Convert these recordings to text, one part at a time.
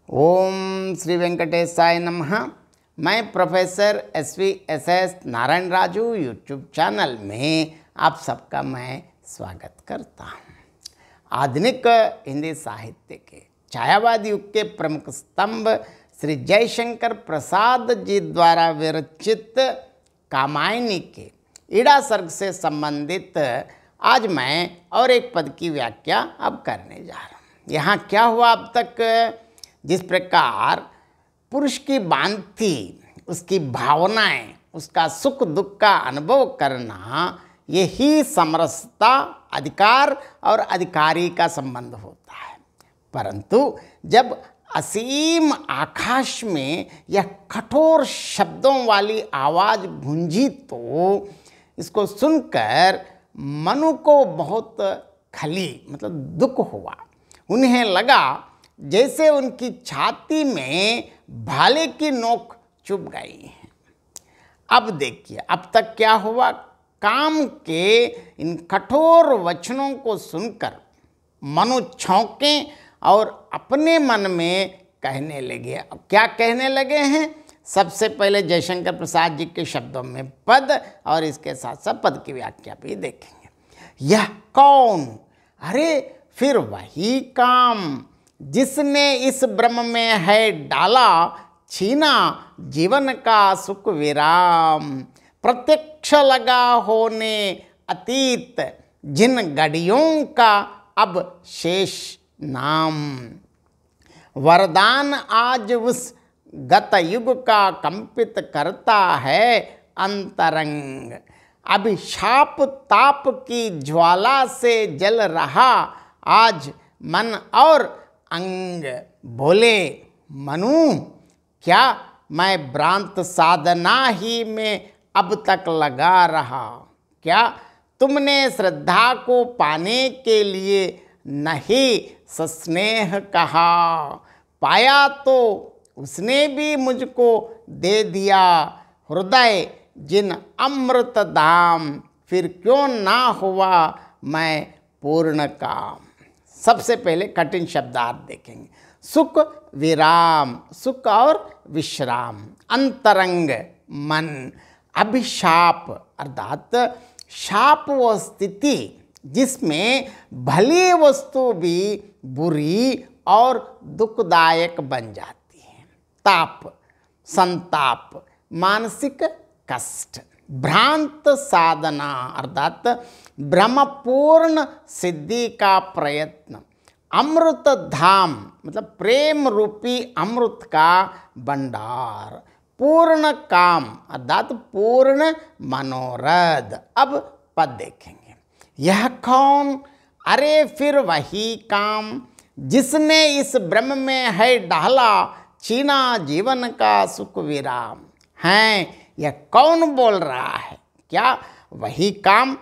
ओम श्री वेंकटेशाय नमः। मैं professor S Narayan Raju YouTube channel में आप सबका मैं स्वागत करता हूँ। आधुनिक हिंदी साहित्य के छायावाद युग के प्रमुख स्तंभ श्री जयशंकर प्रसाद जी द्वारा विरचित कामायनी के ईड़ा सर्ग से संबंधित आज मैं और एक पद की व्याख्या अब करने जा रहा हूँ। यहाँ क्या हुआ अब तक, जिस प्रकार पुरुष की बांति, उसकी भावनाएं, उसका सुख दुख का अनुभव करना, यही समरसता, अधिकार और अधिकारी का संबंध होता है। परंतु जब असीम आकाश में यह कठोर शब्दों वाली आवाज़ गूंजी तो इसको सुनकर मनु को बहुत खली मतलब दुख हुआ। उन्हें लगा जैसे उनकी छाती में भाले की नोक चुभ गई है। अब देखिए अब तक क्या हुआ। काम के इन कठोर वचनों को सुनकर मनु छौंके और अपने मन में कहने लगे। अब क्या कहने लगे हैं? सबसे पहले जयशंकर प्रसाद जी के शब्दों में पद और इसके साथ साथ पद की व्याख्या भी देखेंगे। यह कौन? अरे फिर वही काम जिसने इस ब्रह्म में है डाला, छीना जीवन का सुख विराम। प्रत्यक्ष लगा होने अतीत, जिन घड़ियों का अब शेष नाम। वरदान आज उस गत युग का कंपित करता है अंतरंग। अभिशाप ताप की ज्वाला से जल रहा आज मन और अंग। बोले मनु, क्या मैं भ्रांत साधना ही में अब तक लगा रहा? क्या तुमने श्रद्धा को पाने के लिए नहीं सस्नेह कहा? पाया तो उसने भी मुझको दे दिया हृदय जिन अमृत धाम। फिर क्यों ना हुआ मैं पूर्ण काम। सबसे पहले कठिन शब्दार्थ देखेंगे। सुख विराम, सुख और विश्राम। अंतरंग मन। अभिशाप अर्थात शाप व स्थिति जिसमें भली वस्तु भी बुरी और दुखदायक बन जाती है। ताप संताप, मानसिक कष्ट। भ्रांत साधना अर्थात ब्रह्मपूर्ण सिद्धि का प्रयत्न। अमृत धाम मतलब प्रेम रूपी अमृत का भंडार। पूर्ण काम अर्थात पूर्ण मनोरथ। अब पद देखेंगे। यह कौन? अरे फिर वही काम जिसने इस ब्रह्म में है डाला, छीना जीवन का सुख विराम। हैं, यह कौन बोल रहा है? क्या वही काम?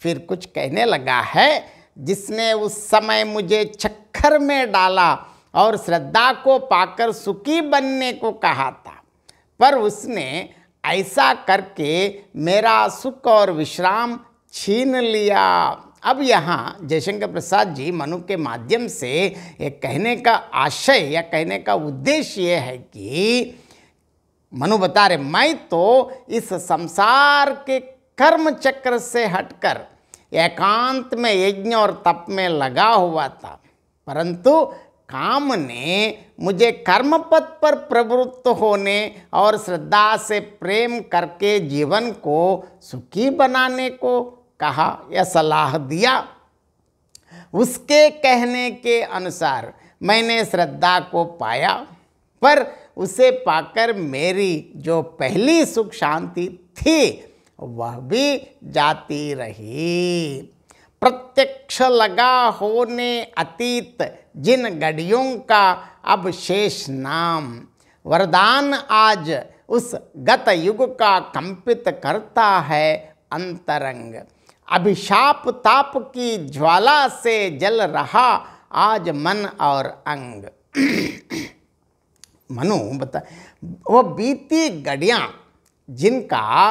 फिर कुछ कहने लगा है जिसने उस समय मुझे चक्कर में डाला और श्रद्धा को पाकर सुखी बनने को कहा था, पर उसने ऐसा करके मेरा सुख और विश्राम छीन लिया। अब यहाँ जयशंकर प्रसाद जी मनु के माध्यम से एक कहने का आशय या कहने का उद्देश्य ये है कि मनु बता रहे, मैं तो इस संसार के कर्म चक्र से हटकर एकांत में यज्ञ और तप में लगा हुआ था, परंतु काम ने मुझे कर्म पथ पर प्रवृत्त होने और श्रद्धा से प्रेम करके जीवन को सुखी बनाने को कहा या सलाह दिया। उसके कहने के अनुसार मैंने श्रद्धा को पाया, पर उसे पाकर मेरी जो पहली सुख शांति थी वह भी जाती रही। प्रत्यक्ष लगा होने अतीत, जिन घड़ियों का अब शेष नाम। वरदान आज उस गत युग का कंपित करता है अंतरंग। अभिशाप ताप की ज्वाला से जल रहा आज मन और अंग। मनु बता, वो बीती घड़ियाँ जिनका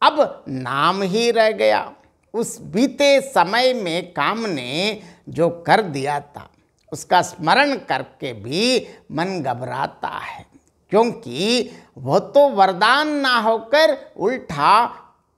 अब नाम ही रह गया, उस बीते समय में काम ने जो कर दिया था उसका स्मरण करके भी मन घबराता है, क्योंकि वह तो वरदान ना होकर उल्टा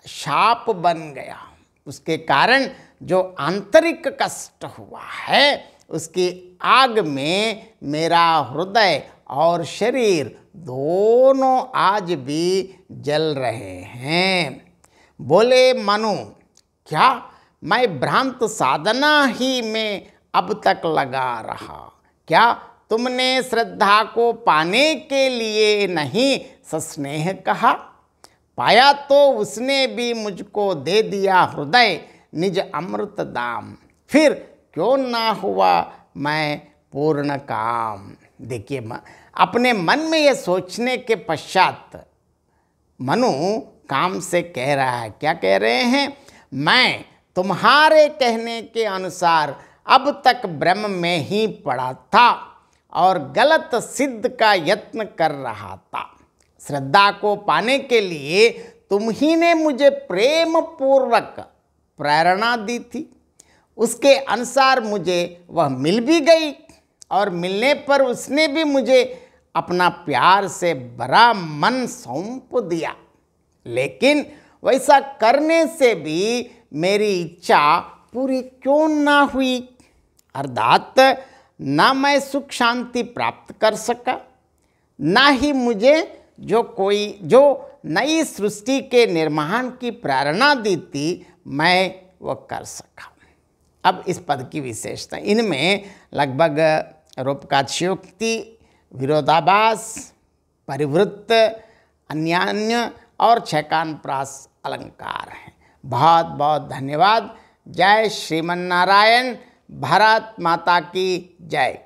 शाप बन गया। उसके कारण जो आंतरिक कष्ट हुआ है, उसकी आग में मेरा हृदय और शरीर दोनों आज भी जल रहे हैं। बोले मनु, क्या मैं भ्रांत साधना ही में अब तक लगा रहा? क्या तुमने श्रद्धा को पाने के लिए नहीं सस्नेह कहा? पाया तो उसने भी मुझको दे दिया हृदय निज अमृत दाम, फिर क्यों ना हुआ मैं पूर्ण काम। देखिए, अपने मन में यह सोचने के पश्चात मनु काम से कह रहा है। क्या कह रहे हैं? मैं तुम्हारे कहने के अनुसार अब तक ब्रह्म में ही पड़ा था और गलत सिद्ध का यत्न कर रहा था। श्रद्धा को पाने के लिए तुम ही ने मुझे प्रेम पूर्वक प्रेरणा दी थी, उसके अनुसार मुझे वह मिल भी गई और मिलने पर उसने भी मुझे अपना प्यार से भरा मन सौंप दिया। लेकिन वैसा करने से भी मेरी इच्छा पूरी क्यों ना हुई? अर्थात ना मैं सुख शांति प्राप्त कर सका, ना ही मुझे जो नई सृष्टि के निर्माण की प्रेरणा दी थी, मैं वह कर सका। अब इस पद की विशेषता, इनमें लगभग रूपकात्योक्ति, विरोधाभास, परिवृत्त, अन्यान्य और छकानप्रास अलंकार हैं। बहुत बहुत धन्यवाद। जय श्रीमन्नारायण। भारत माता की जय।